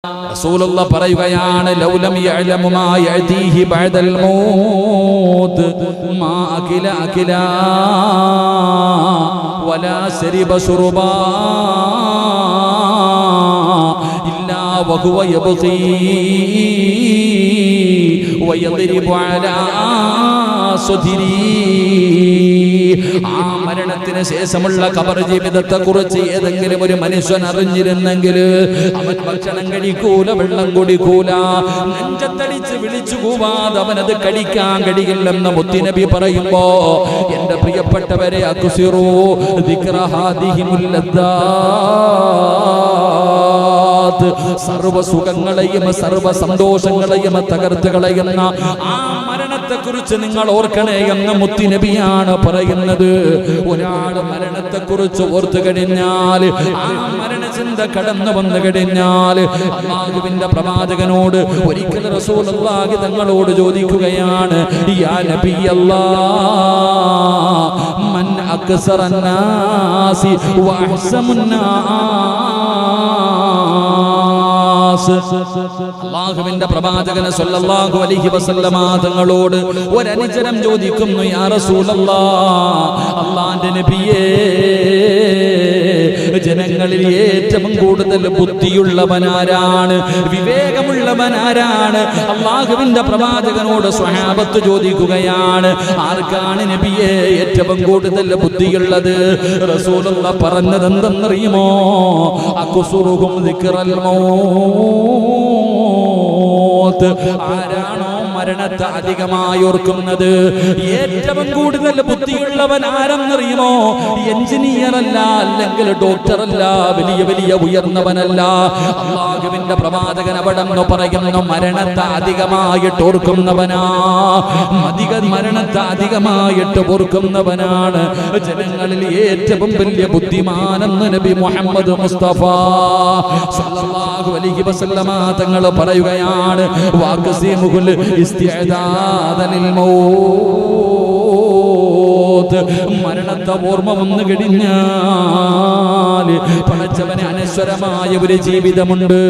റസൂലുള്ള പറയുകയാണ് ലൗലം യഅലമു മാ യഅതീഹി ബഅദൽ മൗത്ത് മാ അകില വലാ ശരിബ ശുർബാ ഇല്ലാ വഹുവ യബ്ഖീ വയദ്രിബു അലാ സുദിരി. ആ മരണത്തിന് ശേഷമുള്ള ഖബർ ജീവിതത്തെ കുറിച്ച് ഏതെങ്കിലും ഒരു മനുഷ്യൻ അറിഞ്ഞിരുന്നെങ്കിൽ അവൻ ഭക്ഷണം കഴിക്കൂല, വെള്ളം കുടിക്കൂല, നെഞ്ചത്തടിച്ച് വിളിച്ചു കൂവാതെ അവനത് കഴിക്കാൻ കഴിയില്ലെന്ന് മുത്തുനബി പറയുമ്പോ എന്റെ പ്രിയപ്പെട്ടവരെ അക്സിറൂ ദിക്റ ഹാദിഹിമുൽ ലദ്ദാത്ത്, സർവ്വ സുഖങ്ങളെയും സർവ്വ സന്തോഷങ്ങളെയും തകർത്ത് കളയുന്ന ആ മരണത്തെ കുറിച്ച് നിങ്ങൾ ഓർക്കണേ എന്ന് മുത്തുനബിയാണ് പറയുന്നത്. ഒരാൾ മരണത്തെ കുറിച്ച് ഓർത്തു കഴിഞ്ഞാൽ, ആ മരണചിന്ത കടന്നു വന്നു കഴിഞ്ഞാൽ, അല്ലാഹുവിന്റെ പ്രവാചകനോട് ഒരിക്കൽ റസൂലുള്ളാഹി തങ്ങളോട് ചോദിക്കുകയാണ്, യാ നബിയല്ലാഹ് മൻ അക്സറൻ നാസി വ അഹ്സമുൻ നാസ്. അല്ലാഹുവിന്റെ പ്രവാചകൻ സല്ലല്ലാഹു അലൈഹി വസല്ലമ തങ്ങളോട് ഒരനുചരം ചോദിക്കുന്നു, യാ റസൂലല്ലാഹ്, അല്ലാഹുവിന്റെ നബിയേ, ജനങ്ങളിൽ ഏറ്റവും കൂടുതൽ ബുദ്ധിയുള്ളവനാരാണ്, വിവേകമുള്ളവനാരാണ്? അല്ലാഹുവിന്റെ പ്രവാചകനോട് സ്വഹാബത്ത് ചോദിക്കുകയാണ്, ആർക്കാണ് നബിയെ ഏറ്റവും കൂടുതൽ ബുദ്ധിയുള്ളത്? റസൂലുള്ളാഹി പറഞ്ഞത് എന്തെന്നറിയുമോ? അക്സുറുഹും ദിക്റൽ മൗത്ത്, ആരാണോ മരണത്തെ അധികമായി ഓർക്കുന്നത്, ഏറ്റവും കൂടുതൽ ബുദ്ധിയുള്ളവൻ ആരെന്നറിയുമോ? എഞ്ചിനീയർ അല്ല, അല്ലെങ്കിൽ ഡോക്ടർ അല്ല, വലിയ വലിയ ഉയർന്നവനല്ല. അല്ലാഹുവിന്റെ പ്രവാചകൻ അവിടെന്ന് പറയുന്നു, മരണത്തെ അധികമായിട്ട് ഓർക്കുന്നവനാ, മരണത്തെ അധികമായിട്ട് ഓർക്കുന്നവനാണ് ജനങ്ങളിൽ ഏറ്റവും വലിയ ബുദ്ധിമാനെന്ന് നബി മുഹമ്മദ് മുസ്തഫ സല്ലല്ലാഹു അലൈഹി വസല്ലമ തങ്ങൾ പറയുകയാണ്, വാഖസിമുൽ ഇസ്തിഅദാദനിൽ മൗത്ത്, മരണത്തെ ഓർമ്മ വന്നു കഴിഞ്ഞാൽ പടച്ചവന് അനശ്വരമായ ഒരു ജീവിതമുണ്ട്,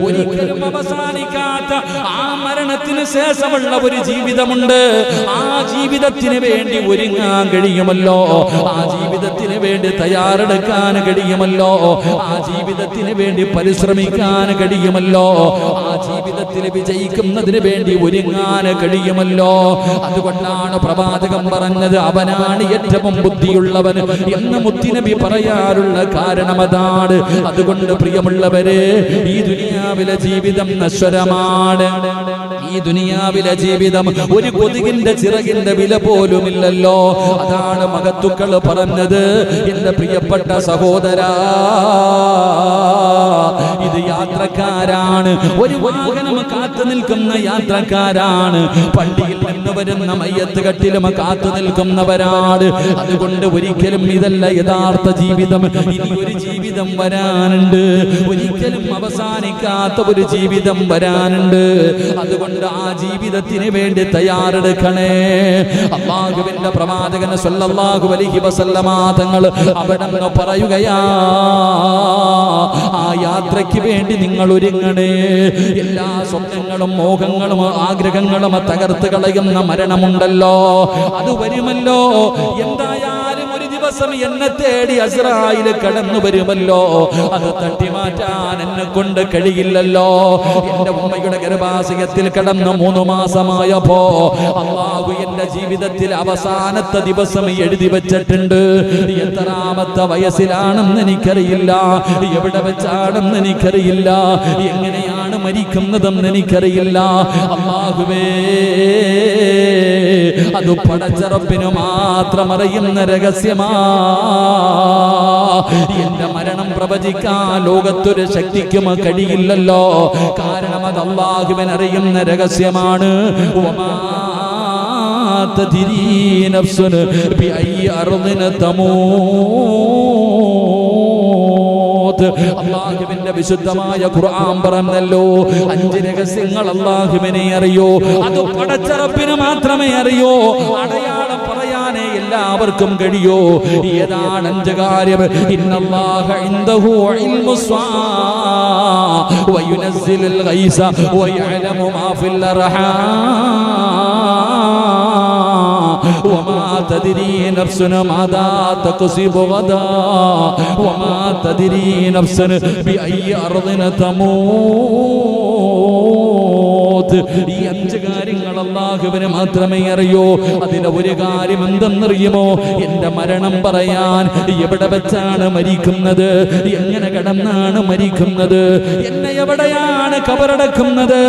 ഒരിക്കലും അവസാനിക്കാത്ത ആ മരണത്തിന് ശേഷമുള്ള ഒരു ജീവിതമുണ്ട്. ആ ജീവിതത്തിന് വേണ്ടി ഒരുങ്ങാൻ കഴിയുമല്ലോ, ആ ജീവിതത്തിന് വേണ്ടി തയ്യാറെടുക്കാൻ കഴിയുമല്ലോ, ആ ജീവിതത്തിന് വേണ്ടി പരിശ്രമിക്കാൻ കഴിയുമല്ലോ, ആ ജീവിതത്തിൽ വിജയിക്കുന്നതിന് വേണ്ടി ഒരുങ്ങാൻ കഴിയുമല്ലോ. അതുകൊണ്ടാണ് പ്രവാചകൻ പറഞ്ഞത്, അവനാണ് ഏറ്റവും ബുദ്ധിയുള്ളവൻ എന്ന് മുത്തുനബി പറയാറുള്ള കാരണം അതാണ്. അതുകൊണ്ട് പ്രിയമുള്ളവരെ, ഈ ദുനിയാവിലെ ജീവിതം നശ്വരമാണ്. ഈ ദുനിയാവിലെ ജീവിതം ഒരു കൊതുകിന്റെ ചിറകിന്റെ വില പോലുമില്ലല്ലോ. അതാണ് മഹത്തുക്കൾ പറഞ്ഞത്, എന്റെ പ്രിയപ്പെട്ട സഹോദരാ, ഇത് യാത്രക്കാരാണ്, ഒരു വാഹനം കാത്തു നിൽക്കുന്ന യാത്രക്കാരാണ്, പള്ളിയിൽ നിന്ന് വരുന്ന മയ്യത്ത് കട്ടിലും കാത്തു നിൽക്കുന്നവരാണ്. അതുകൊണ്ട് ഒരിക്കലും ഇതല്ല യഥാർത്ഥ ജീവിതം. ഇനി ഒരു ജീവിതം വരാനുണ്ട്, ഒരിക്കലും അവസാനിക്കാത്ത ഒരു ജീവിതം വരാനുണ്ട്. അതുകൊണ്ട് ആ ജീവിതത്തിന് വേണ്ടി തയ്യാറെടുക്കണേ. അല്ലാഹുവിന്റെ പ്രവാചകൻ സല്ലല്ലാഹു അലൈഹി വസല്ലമ തങ്ങൾ അവിടെ പറയുകയാ, ആ യാത്രയ്ക്ക് വേണ്ടി നിങ്ങൾ ഒരുങ്ങണേ. എല്ലാ സ്വപ്നങ്ങളും മോഹങ്ങളും ആഗ്രഹങ്ങളും തകർത്ത് കളയുന്ന മരണമുണ്ടല്ലോ, അത് വരുമല്ലോ. എന്തായാലും ഒരു ദിവസം എന്നെ തേടി അസ്രായിൽ കടന്നു വരുമല്ലോ, അത് തട്ടിമാറ്റാൻ എന്നെ കൊണ്ട് കഴിയില്ലല്ലോ. എന്റെ ഉമ്മയുടെ ഗർഭാശയത്തിൽ കടന്ന് 3 മാസമായപ്പോ അല്ലാഹു എന്റെ ജീവിതത്തിൽ അവസാനത്തെ ദിവസം എഴുതി വെച്ചിട്ടുണ്ട്. എത്രാമത്തെ വയസ്സിലാണെന്ന് എനിക്കറിയില്ല, എവിടെ വെച്ചാണെന്ന് എനിക്കറിയില്ല, എങ്ങനെയാണ് മരിക്കുന്നതെന്ന് എനിക്കറിയില്ല. അല്ലാഹുവേ, അത് പടച്ചറപ്പിന് മാത്രം അറിയുന്ന രഹസ്യമാ. എന്റെ മരണം പ്രവചിക്കാൻ ലോകത്തൊരു ശക്തിക്കും കഴിയില്ലല്ലോ, കാരണം അത് അല്ലാഹുവിന് അറിയുന്ന രഹസ്യമാണ്. തദ്രീ നഫ്സുൻ ബിഅയ്യി അർദിൻ തമൂത്ത്. അല്ലാഹുവിന്റെ വിശുദ്ധമായ ഖുർആൻ പറഞ്ഞല്ലോ, 5 രഹസ്യങ്ങൾ അല്ലാഹുവിനെ അറിയോ, അത് പടച്ചറപ്പിന് മാത്രമേ അറിയോ. അടയാളം പറയാനേ എല്ലാവർക്കും കഴിയോ? ഏതാണ് 5 കാര്യം? ഇന്നല്ലാഹ ഇൻദഹു ഇൽമുസ്സാ വയുനസ്സിലുൽ ഗൈസ വയഅലമു മാ ഫിൽ അർഹാം വമാ തദ്രീ നഫ്സുൻ മാദാ തക്സിബു ഗദാ വമാ തദ്രീ നഫ്സുൻ ബിഅയ്യി അർദിൻ തമൂത്. ഈ 5 കാര്യങ്ങൾ അല്ലാഹുവിന് മാത്രമേ അറിയൂ. അതിലെ ഒരു കാര്യം എന്തെന്നറിയുമോ? എന്റെ മരണം പറയാൻ. എവിടെ വെച്ചാണ് മരിക്കുന്നത്? എങ്ങനെ കിടന്നാണ് മരിക്കുന്നത്? എന്നെ എവിടെയാണ് ഖബറടക്കുന്നത്?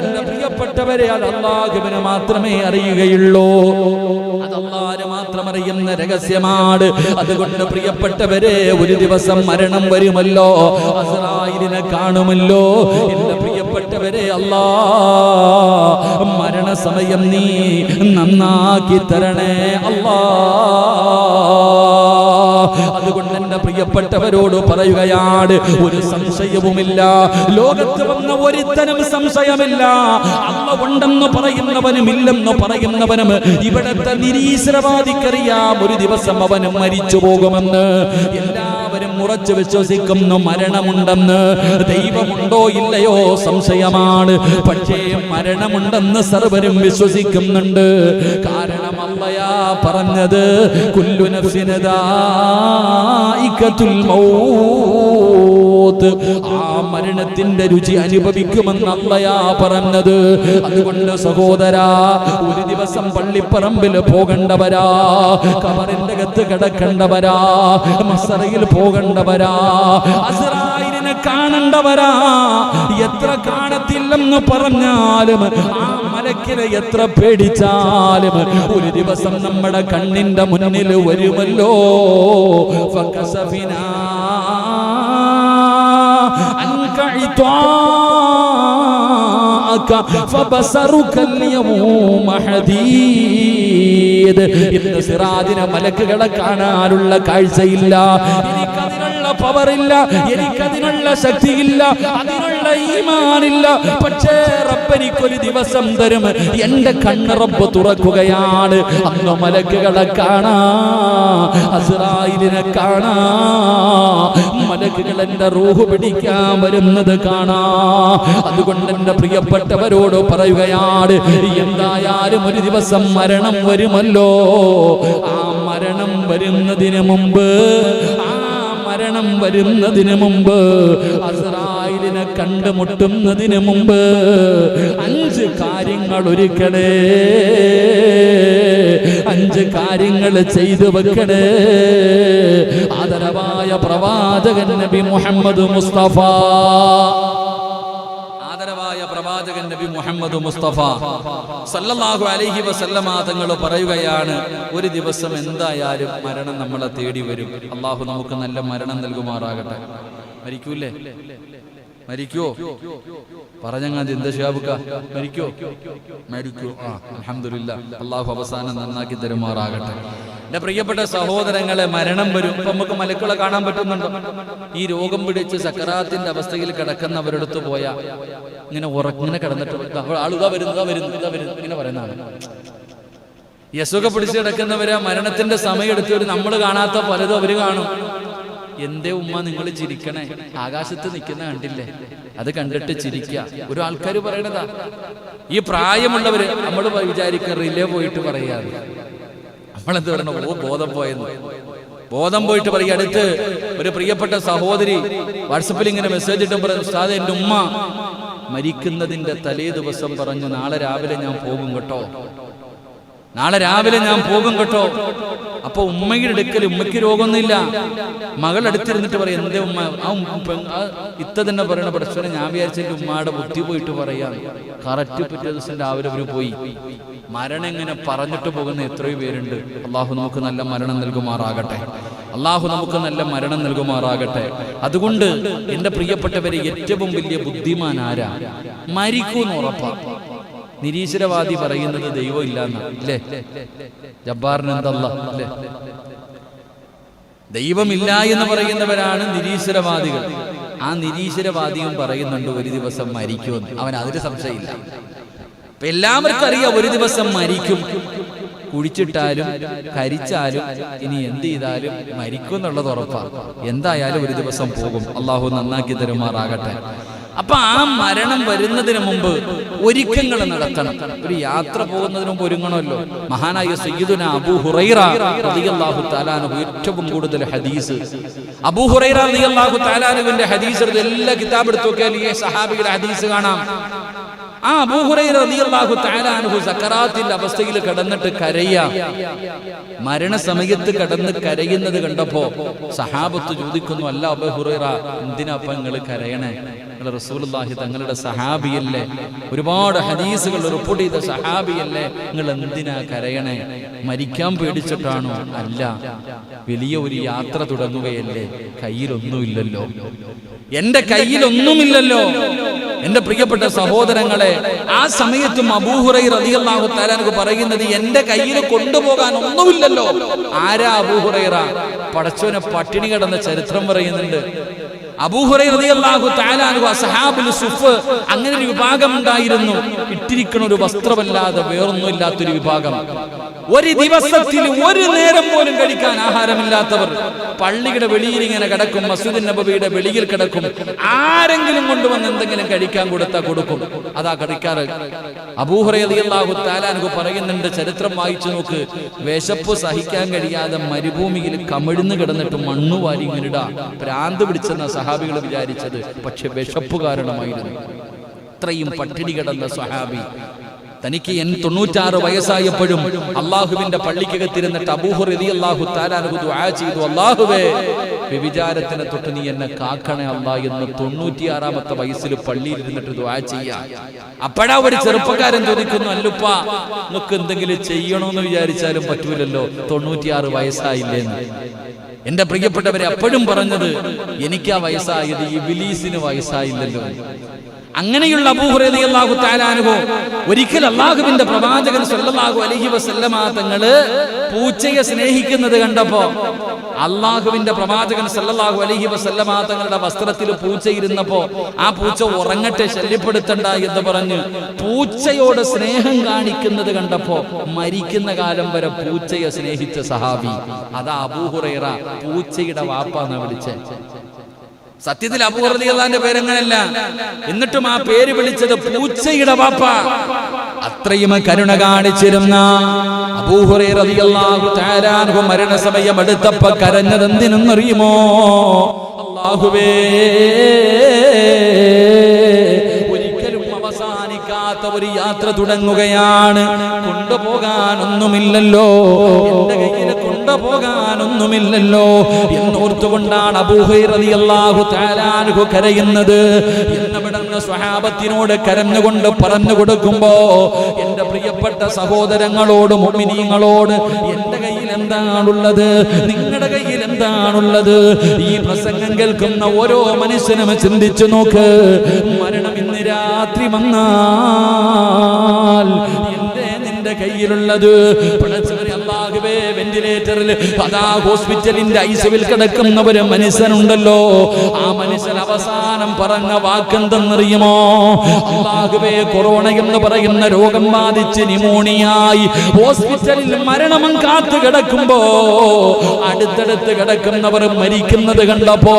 എന്റെ പ്രിയപ്പെട്ടവരെ, അത് അല്ലാഹുവിന് മാത്രമേ അറിയുകയുള്ളൂ. അത് അല്ലാഹുവിന് മാത്രം അറിയുന്ന രഹസ്യമാണ്. അതുകൊണ്ട് പ്രിയപ്പെട്ടവരെ, ഒരു ദിവസം മരണം വരുമല്ലോ, അസ്റായിലിനെ കാണുമല്ലോ. എന്റെ പ്രിയപ്പെട്ടവരെ, അല്ലാഹ് മരണസമയം നീ നന്നാക്കി തരണേ അല്ലാഹ്. അതുകൊണ്ട് എന്റെ പ്രിയപ്പെട്ടവരോട് പറയുകയാണ്, ഒരു സംശയവുമില്ല, ലോകത്ത് വന്ന ഒരുത്തനും സംശയമില്ല. അല്ലാഹ് ഉണ്ടെന്ന് പറയുന്നവനും ഇല്ലെന്ന് പറയുന്നവനും ഇവിടത്തെ നിരീശ്വരവാദിക്കറിയാം ഒരു ദിവസം അവനും മരിച്ചു പോകുമെന്ന്. എല്ലാവരും ഉറച്ചു വിശ്വസിക്കുന്നു മരണമുണ്ടെന്ന്. ദൈവമുണ്ടോ ഇല്ലയോ സംശയമാണ്. പക്ഷേ മരണമുണ്ടെന്ന് സർവരും വിശ്വസിക്കുന്നുണ്ട്. കാരണം അല്ലാഹ് പറഞ്ഞത് കുല്ലു നഫ്സിൻ ദാഇഖത്തുൽ മൗത്ത്. ആ മരണത്തിന്റെ രുചി അനുഭവിക്കുമെന്ന് അല്ലാഹ് പറഞ്ഞത്. അതുകൊണ്ട് സഹോദരാ, ഒരു ദിവസം പള്ളിപ്പറമ്പിൽ പോകേണ്ടവരാ, ഖബറിന്റെ അകത്ത് കിടക്കേണ്ടവരാ, മസ്റയിൽ പോകേണ്ടവരാ, അസ്റായിലിനെ കാണേണ്ടവരാ. എത്ര കാണത്തില്ലെന്ന് പറഞ്ഞാലും, ആ മലക്കിനെ എത്ര പേടിച്ചാലും, ഒരു ദിവസം നമ്മുടെ കണ്ണിന്റെ മുന്നിൽ വരുമല്ലോ. ഫകസഫിനാ അൻക ഇത്വാഅക ഫബസറുക അൽയൗമ ഹദീദ്. ഇന്ന് സിറാജിനെ മലക്കുകളെ കാണാനുള്ള കാഴ്ചയില്ല, എനിക്കതിനുള്ള പവറില്ല, എനിക്കതിനുള്ള ശക്തിയില്ല, അതിനുള്ള ഈമാനില്ല. പക്ഷേ റബ്ബ് എനിക്കൊരു ദിവസം തരും. എന്റെ കണ്ണ് റബ്ബ് തുറക്കുകയാണ്. അന്ന് മലക്കുകളെ കാണാ, അസ്റായിലിനെ കാണാ, മലക്കുകൾ എന്റെ റൂഹ് പിടിക്കാൻ വരുന്നത് കാണാ. അതുകൊണ്ട് എന്റെ പ്രിയപ്പെട്ടവരോട് പറയുകയാണ്, എന്തായാലും ഒരു ദിവസം മരണം വരുമല്ലോ. ആ മരണം വരുന്നതിന് മുമ്പ്, അസ്റായിലിനെ കണ്ടുമുട്ടുന്നതിന് മുമ്പ് 5 കാര്യങ്ങൾ ഒരുക്കണേ, 5 കാര്യങ്ങൾ ചെയ്തു വെക്കണേ. ആദരവായ പ്രവാചകൻ നബി മുഹമ്മദ് മുസ്തഫ, പ്രവാചകൻ നബി മുഹമ്മദ് മുസ്തഫ സല്ലല്ലാഹു അലൈഹി വസല്ലമ തങ്ങൾ പറയുകയാണ്, ഒരു ദിവസം എന്തായാലും മരണം നമ്മളെ തേടി വരും. അല്ലാഹു നമുക്ക് നല്ല മരണം നൽകുമാറാകട്ടെ. മരിക്കൂലേ? മരിക്കോ? പറഞ്ഞങ്ങാതി എന്താ ഷിഹാബുക്ക, മരിക്കോ? മരിക്കൂ. അൽഹംദുലില്ലാ, അല്ലാഹു അവസാനം നന്നാക്കി തരുമാറാകട്ടെ. എന്റെ പ്രിയപ്പെട്ട സഹോദരങ്ങളെ, മരണം വരും. ഇപ്പൊ നമുക്ക് മലക്കുകളെ കാണാൻ പറ്റുന്നുണ്ടോ? ഈ രോഗം പിടിച്ച് സക്കറാത്തിന്റെ അവസ്ഥയിൽ കിടക്കുന്നവരടുത്ത് പോയാ ഇങ്ങനെ ഇങ്ങനെ കിടന്നിട്ട് ആളുക വരുന്നു ഇങ്ങനെ പറയുന്നതാണ്. യസുഖ പിടിച്ച് കിടക്കുന്നവരെ മരണത്തിന്റെ സമയം എടുത്തവര് നമ്മൾ കാണാത്ത പലതും അവര് കാണും. എന്തേ ഉമ്മ നിങ്ങൾ ചിരിക്കണേ? ആകാശത്ത് നിൽക്കുന്ന കണ്ടില്ലേ? അത് കണ്ടിട്ട് ചിരിക്കുക. ഒരു ആൾക്കാർ പറയണതാ. ഈ പ്രായമുള്ളവര് നമ്മൾ വിചാരിക്കുക റിലേ പോയിട്ട് പറയാറ്. നമ്മളെന്ത് പറയണ? ഓ ബോധം പോയിട്ട് പറയുക. അടുത്ത് ഒരു പ്രിയപ്പെട്ട സഹോദരി വാട്സപ്പിൽ ഇങ്ങനെ മെസ്സേജ് ഇട്ടും പറഞ്ഞു, ഉസ്താദേ എന്റെ ഉമ്മ മരിക്കുന്നതിന്റെ തലേ ദിവസം പറഞ്ഞു, നാളെ രാവിലെ ഞാൻ പോകും കേട്ടോ, നാളെ രാവിലെ ഞാൻ പോകും കേട്ടോ. അപ്പൊ ഉമ്മയുടെ അടുക്കൽ ഉമ്മയ്ക്ക് രോഗമൊന്നുമില്ല. മകൾ അടുത്തിരുന്നിട്ട് പറയും, എന്റെ ഉമ്മ ഇത്ത തന്നെ പറയണ പ്രശ്നം. ഞാൻ വിചാരിച്ചെന്റെ ഉമ്മയുടെ ബുദ്ധി പോയിട്ട് പറയാം. കറക്റ്റ് പിറ്റേ ദിവസം രാവിലെ അവര് പോയി. മരണം എങ്ങനെ പറഞ്ഞിട്ട് പോകുന്ന എത്രയോ പേരുണ്ട്. അള്ളാഹു നമുക്ക് നല്ല മരണം നൽകുമാറാകട്ടെ. അള്ളാഹു നമുക്ക് നല്ല മരണം നൽകുമാറാകട്ടെ. അതുകൊണ്ട് എന്റെ പ്രിയപ്പെട്ടവരെ, ഏറ്റവും വലിയ ബുദ്ധിമാൻ ആരാ? മരിക്കൂന്ന് ഉറപ്പാ. നിരീശ്വരവാദി പറയുന്നത് ദൈവം ഇല്ലാന്ന് അല്ലേ? ജബ്ബാറിന് എന്തല്ല അല്ലേ? ദൈവമില്ല എന്ന് പറയുന്നവരാണ് നിരീശ്വരവാദികൾ. ആ നിരീശ്വരവാദിയും പറയുന്നുണ്ട് ഒരു ദിവസം മരിക്കുമെന്ന്. അവൻ അതിന് സംശയമില്ല. എല്ലാവർക്കും അറിയാം ഒരു ദിവസം മരിക്കും. കുഴിച്ചിട്ടാലും കരിച്ചാലും ഇനി എന്ത് ചെയ്താലും മരിക്കും എന്നുള്ളത് ഉറപ്പാണ്. എന്തായാലും ഒരു ദിവസം പോകും. അള്ളാഹു നന്നാക്കി തരുമാറാകട്ടെ. അപ്പൊ ആ മരണം വരുന്നതിന് മുമ്പ് ഒരുക്കങ്ങൾ നടത്തണം. ഒരു യാത്ര പോകുന്നതിന് മുമ്പ് ഒരുങ്ങണമല്ലോ. മഹാനായ സയ്യിദുനാ അബൂ ഹുറൈറ റളിയല്ലാഹു തആല അൻഹു ഏറ്റവും കൂടുതൽ ഹദീസ്, അബൂ ഹുറൈറ റളിയല്ലാഹു തആല അൻഹുവിന്റെ ഹദീസ് എല്ലാ കിതാബ് എടുത്തു നോക്കിയാൽ ഈ സഹാബിയുടെ ഹദീസ് കാണാം. ആ അബൂ ഹുറൈറ റളിയല്ലാഹു തആല അൻഹു സക്കറാത്തിന്റെ അവസ്ഥയിൽ കിടന്നിട്ട് കരയാ. മരണസമയത്ത് കിടന്ന് കരയുന്നത് കണ്ടപ്പോ സഹാബത്ത് ചോദിക്കുന്നു, അല്ല അബൂ ഹുറൈറ, എന്തിനാ നിങ്ങൾ കരയണേ? റസൂലുള്ളാഹി തങ്ങളുടെ സഹാബിയല്ലേ, ഒരുപാട് ഹദീസുകൾ റിപ്പോർട്ട് ചെയ്ത സഹാബിയല്ലേ, നിങ്ങൾ എന്തിനാ കരയണേ? മരിക്കാൻ പേടിച്ചിട്ടാണോ? അല്ല, വലിയ ഒരു യാത്ര തുടങ്ങുകയല്ലേ, കയ്യിലൊന്നുമില്ലല്ലോ, എന്റെ കയ്യിലൊന്നുമില്ലല്ലോ. എന്റെ പ്രിയപ്പെട്ട സഹോദരങ്ങളെ, ആ സമയത്തും അബൂ ഹുറൈറ റളിയല്ലാഹു തആല അൻഹു പറയുന്നത്, എന്റെ കയ്യിൽ കൊണ്ടുപോകാൻ ഒന്നുമില്ലല്ലോ. ആരാ അബൂ ഹുറൈറ? പടച്ചോനെ പട്ടിണി കിടന്ന ചരിത്രം പറയുന്നുണ്ട്. അബൂ ഹുറൈറ റളിയല്ലാഹു തആല അൻഹു അസ്ഹാബുൽ സുഫ് അങ്ങനെ ഒരു വിഭാഗം ഉണ്ടായിരുന്നു. ഇട്ടിരിക്കുന്ന ഒരു വസ്ത്രമല്ലാതെ വേറൊന്നും ഇല്ലാത്തൊരു വിഭാഗം. ഒരു ദിവസത്തിൽ ഒരു നേരം പോലും കഴിക്കാൻ ആഹാരമില്ലാത്തവർ പള്ളിയുടെ വെളിയിൽ ഇങ്ങനെ കിടക്കും, മസ്ജിദ് നബവിയുടെ വെളിയിൽ കിടക്കും. ആരെങ്കിലും കൊണ്ടുവന്ന് എന്തെങ്കിലും കഴിക്കാൻ കൊടുക്കും, അതാ കഴിക്കാറ്. അബൂ ഹുറൈറ റളിയല്ലാഹു തആല അൻഹു പറയുന്നുണ്ട്, ചരിത്രം വായിച്ചു നോക്ക്, വിശപ്പ് സഹിക്കാൻ കഴിയാതെ മരുഭൂമിയിൽ കമിഴ്ന്ന് കിടന്നിട്ട് മണ്ണു വാരി ഇങ്ങനിടാ. ഭ്രാന്ത് പിടിച്ചെന്ന സഹാബികൾ വിചാരിച്ചത്, പക്ഷെ വിശപ്പ് കാരണമായിരുന്നു. ഇത്രയും പട്ടിണി കിടന്ന സഹാബി, തനിക്ക് 96 വയസ്സായപ്പോഴും അള്ളാഹുവിന്റെ പള്ളിക്കകത്തിരുന്നിട്ട് അബൂ ഹുറൈറ റളിയല്ലാഹു തആല അൻഹു ദുആ ചെയ്തു, അല്ലാഹുവേ, വ്യഭിചാരത്തിനെ തൊട്ട് നീ എന്നെ കാക്കണേ അല്ലാ എന്ന് 96ാമത്തെ വയസ്സിൽ പള്ളിയിൽ ഇരുന്നിട്ട് ദുആ ചെയ്യാ. അപ്പോഴാ ഒരു ചെറുപ്പക്കാരൻ ചോദിക്കുന്നു, അല്ലുപ്പാ, നമുക്ക് എന്തെങ്കിലും ചെയ്യണമെന്ന് വിചാരിച്ചാലും പറ്റൂലല്ലോ, 96 വയസ്സായില്ലേന്ന്. എന്റെ പ്രിയപ്പെട്ടവരെ, അപ്പോഴും പറഞ്ഞത്, എനിക്കാ വയസ്സായത്, ഇബ്ലീസിന് വയസ്സായില്ലല്ലോ. അങ്ങനെയുള്ള അബൂ ഹുറൈറ റളിയല്ലാഹു തആല അൻഹു ഒരിക്കൽ അല്ലാഹുവിന്റെ പ്രവാചകൻ സല്ലല്ലാഹു അലൈഹി വസല്ലമ തങ്ങള് പൂച്ചയെ സ്നേഹിക്കുന്നത് കണ്ടപ്പോ, അല്ലാഹുവിന്റെ പ്രവാചകൻ സല്ലല്ലാഹു അലൈഹി വസല്ലമ തങ്ങളുടെ വസ്ത്രത്തിൽ പൂച്ച ഇരുന്നപ്പോ, ആ പൂച്ച ഉറങ്ങട്ടെ, ശല്യപ്പെടുത്തണ്ട എന്ന് പറഞ്ഞ് പൂച്ചയോട് സ്നേഹം കാണിക്കുന്നത് കണ്ടപ്പോ മരിക്കുന്ന കാലം വരെ പൂച്ചയെ സ്നേഹിച്ച സഹാബി, അതാ അബൂ ഹുറൈറ പൂച്ചയുടെ വാപ്പ എന്നാ വിളിച്ചേ. സത്യത്തിൽ അബൂ ഹുറൈറ റളിയല്ലാഹുവിന്റെ പേരങ്ങനല്ല, എന്നിട്ടും ആ പേര് വിളിച്ചത് പൂച്ചയുടെ വാപ്പ. അത്രയും കരുണ കാണിച്ചിരുന്ന അബൂ ഹുറൈറ റളിയല്ലാഹു തആല അൻഹു മരണസമയം അടുത്തപ്പോ കരഞ്ഞത് എന്തിനെന്നറിയുമോ? അല്ലാഹുവേ, ഒരിക്കലും അവസാനിക്കാത്ത ഒരു യാത്ര തുടങ്ങുകയാണ്, കൊണ്ടുപോകാനൊന്നുമില്ലല്ലോ, എന്റെ കയ്യിൽ കൊണ്ടുപോകാനൊന്നുമില്ലല്ലോ എന്നോർത്തുകൊണ്ടാണ് അബൂ ഹുറൈറ റളിയല്ലാഹു തആല അൻഹു കരയുന്നത്. എന്നവിടുന്ന് സ്വഹാബത്തിനോട് കരഞ്ഞുകൊണ്ട് പറഞ്ഞു കൊടുക്കുമ്പോ, എന്റെ പ്രിയപ്പെട്ട സഹോദരങ്ങളോട്, മുഅ്മിനീങ്ങളോട്, എന്റെ കയ്യിൽ എന്താണുള്ളത്, നിങ്ങളുടെ കയ്യിൽ എന്താണുള്ളത്? ഈ പ്രസംഗം കേൾക്കുന്ന ഓരോ മനുഷ്യനും ചിന്തിച്ചു നോക്ക്, മരണം ഇന്ന് രാത്രി വന്നാൽ നിന്റെ കയ്യിലുള്ളത്? അല്ലാഹുവേ, വെന്റിലേറ്ററിൽ അതാ ഹോസ്പിറ്റലിന്റെ ഐസിയുവിൽ കിടക്കുന്ന ഒരു മനുഷ്യനുണ്ടല്ലോ, ആ മനുഷ്യൻ അവസാനം പറഞ്ഞ വാക്കെന്തെന്നറിയുമോ? അല്ലാഹുവേ, കൊറോണ എന്ന് പറയുന്ന രോഗം ബാധിച്ച് ന്യൂമോണിയായി ഹോസ്പിറ്റലിൽ മരണം കാത്തു കിടക്കുമ്പോ അടുത്തടുത്ത് കിടക്കുന്നവർ മരിക്കുന്നത് കണ്ടപ്പോ,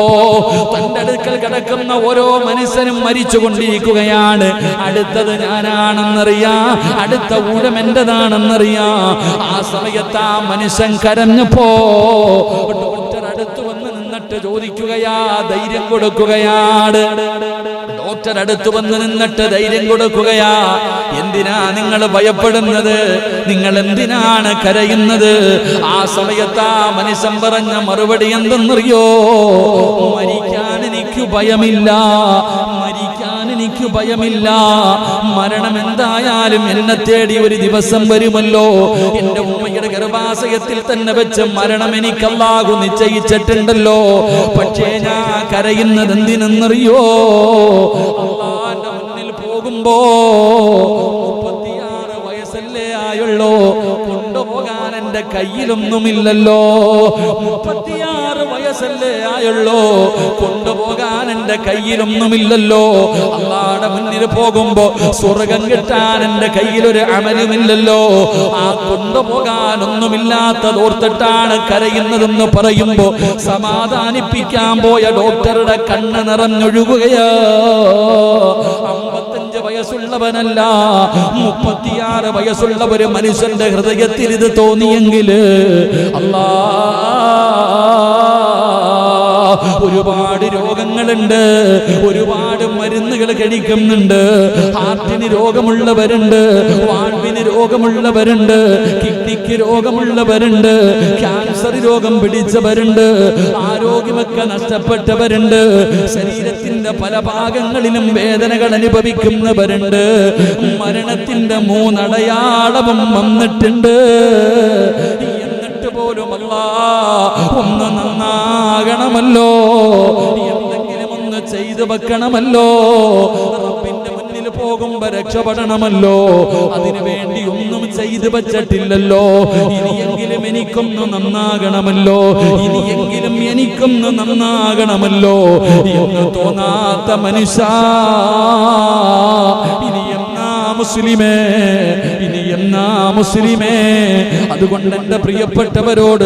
തന്റെ അടുക്കൽ കിടക്കുന്ന ഓരോ മനുഷ്യനും മരിച്ചുകൊണ്ടിരിക്കുകയാണ്. അടുത്തത് ഞാനാണെന്നറിയാ, അടുത്ത ഊഴം എന്റേതാണെന്നറിയാ. ആ സമയത്ത് ആ മനുഷ്യൻ കരഞ്ഞപ്പോ ഡോക്ടർ അടുത്ത് വന്ന് നിന്നിട്ട് ചോദിക്കുകയാ, ധൈര്യം കൊടുക്കുകയാണ്. ഡോക്ടർ അടുത്ത് വന്ന് നിന്നിട്ട് ധൈര്യം കൊടുക്കുകയാ, എന്തിനാ നിങ്ങൾ ഭയപ്പെടുന്നത്? നിങ്ങൾ എന്തിനാണ് കരയുന്നത്? ആ സമയത്ത് ആ മനുഷ്യൻ പറഞ്ഞ മറുപടി എന്തെന്നറിയോ? മരിക്കാൻ എനിക്ക് ഭയമില്ല, മരിക്കാൻ എനിക്ക് ഭയമില്ല. മരണം എന്തായാലും എന്നെ തേടി ഒരു ദിവസം വരുമല്ലോ. എന്റെ ഉമ്മയുടെ ഗർഭാശയത്തിൽ തന്നെ വെച്ച് മരണം എനിക്ക് അല്ലാഹു നിശ്ചയിച്ചിട്ടുണ്ടല്ലോ. പക്ഷേ ഞാൻ കരയുന്നത് എന്തിനെന്നറിയോ? അല്ലാഹുവിന്റെ മുന്നിൽ പോകുമ്പോ 36 വയസ്സല്ലേ ആയുള്ളൂ, കൊണ്ടുപോകാൻ എന്റെ കയ്യിലൊന്നുമില്ലല്ലോ. 36 വയസ്സല്ലേ ആയുള്ളൂ, കൊണ്ടുപോകാൻ എന്റെ കയ്യിലൊന്നുമില്ലല്ലോ. അല്ലാഹുവിന്റെ അള്ളാടെ മുന്നിൽ പോകുമ്പോ സ്വർഗം കിട്ടാൻ എന്റെ കയ്യിലൊരു അമലുമില്ലല്ലോ, ആ കൊണ്ടുപോകാനൊന്നുമില്ലാത്തത് ഓർത്തിട്ടാണ് കരയുന്നതെന്ന് പറയുമ്പോ സമാധാനിപ്പിക്കാൻ പോയ ഡോക്ടറുടെ കണ്ണ് നിറഞ്ഞൊഴുകുകയോ. 55 വയസ്സുള്ളവനല്ല, 36 വയസ്സുള്ള ഒരു മനുഷ്യന്റെ ഹൃദയത്തിൽ ഇത് തോന്നിയെങ്കിൽ അല്ലാ, ഒരുപാട് രോഗങ്ങളുണ്ട്, ഒരുപാട് മരുന്നുകൾ കഴിക്കുന്നുണ്ട്. ഹാർട്ടിന് രോഗമുള്ളവരുണ്ട്, വാൾവിന് രോഗമുള്ളവരുണ്ട്, കിഡ്നിക്ക് രോഗമുള്ളവരുണ്ട്, ക്യാൻസർ രോഗം പിടിച്ചവരുണ്ട്, ആരോഗ്യമൊക്കെ നഷ്ടപ്പെട്ടവരുണ്ട്, ശരീരത്തിന്റെ പല ഭാഗങ്ങളിലും വേദനകൾ അനുഭവിക്കുന്നവരുണ്ട്. മരണത്തിന്റെ 3 അടയാളവും വന്നിട്ടുണ്ട്. പോലും അല്ലാ ഒന്ന് നന്നാകണമല്ലോ, എന്തെങ്കിലും ഒന്ന് ചെയ്തു വെക്കണമല്ലോ, റബ്ബിന്റെ മുന്നിൽ പോകുമ്പോ രക്ഷപ്പെടണമല്ലോ. അതിനു വേണ്ടി ഒന്നും ചെയ്തു വച്ചിട്ടില്ലല്ലോ. ഇനിയെങ്കിലും എനിക്കൊന്ന് നന്നാകണമല്ലോ, ഇനിയെങ്കിലും എനിക്കൊന്ന് നന്നാകണമല്ലോ എന്ന് തോന്നാത്ത മനുഷ്യ, ഇനി എന്നാ മുസ്ലിമേ, ഇനി എന്നാ മുസ്ലിമേ. അതുകൊണ്ട് എന്റെ പ്രിയപ്പെട്ടവരോട്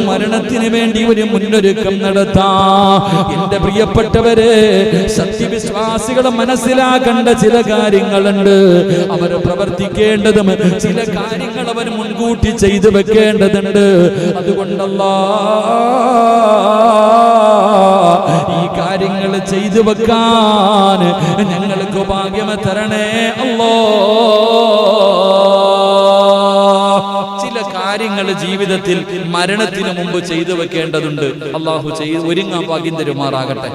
മരണത്തിന് വേണ്ടി ഒരു മുന്നൊരുക്കം നടത്താം. എന്റെ പ്രിയപ്പെട്ടവരെ, സത്യവിശ്വാസികൾ മനസ്സിലാക്കേണ്ട ചില കാര്യങ്ങളുണ്ട്. അവർ പ്രവർത്തിക്കേണ്ടതും ചില കാര്യങ്ങൾ അവർ മുൻകൂട്ടി ചെയ്തു വെക്കേണ്ടതുണ്ട്. അതുകൊണ്ടല്ലാ, ഈ കാര്യങ്ങൾ ചെയ്തു വെക്കാൻ ഞങ്ങൾക്ക് ഭാഗ്യം തരണേ അല്ലാ. ചില കാര്യങ്ങൾ ജീവിതത്തിൽ മരണത്തിന് മുമ്പ് ചെയ്തു വെക്കേണ്ടതുണ്ട്. അള്ളാഹു ഒരുങ്ങാൻ ഭാഗ്യം തരുമാറാകട്ടെ,